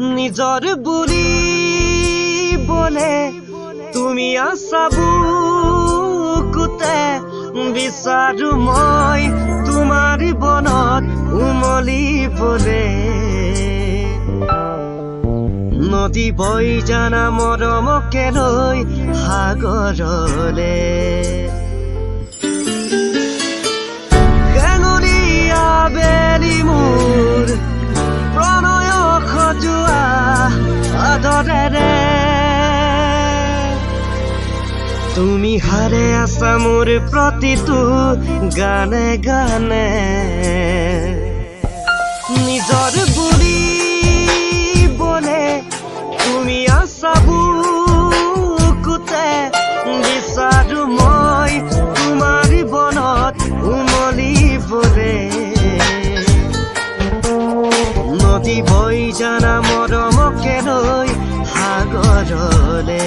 নিজৰ বুলিবলে তুমি আছা বুকুতে বিচাৰো মই তোমাৰ বনত উমলিবলে নদী বৈ জানা মৰমকে লৈ সাগৰলে হেঙুলীয়া বেলি মোৰ প্ৰণয় সজোৱা আদৰেৰে তুমি হাৰে আছা মোৰ প্ৰতিটো গানে গানে নিজৰ বুলিবলে তুমি আছা বুকুতে বিচাৰো মই তোমাৰ বনত উমলিবলে নদী বৈ জানা মৰমকে লৈ সাগৰলে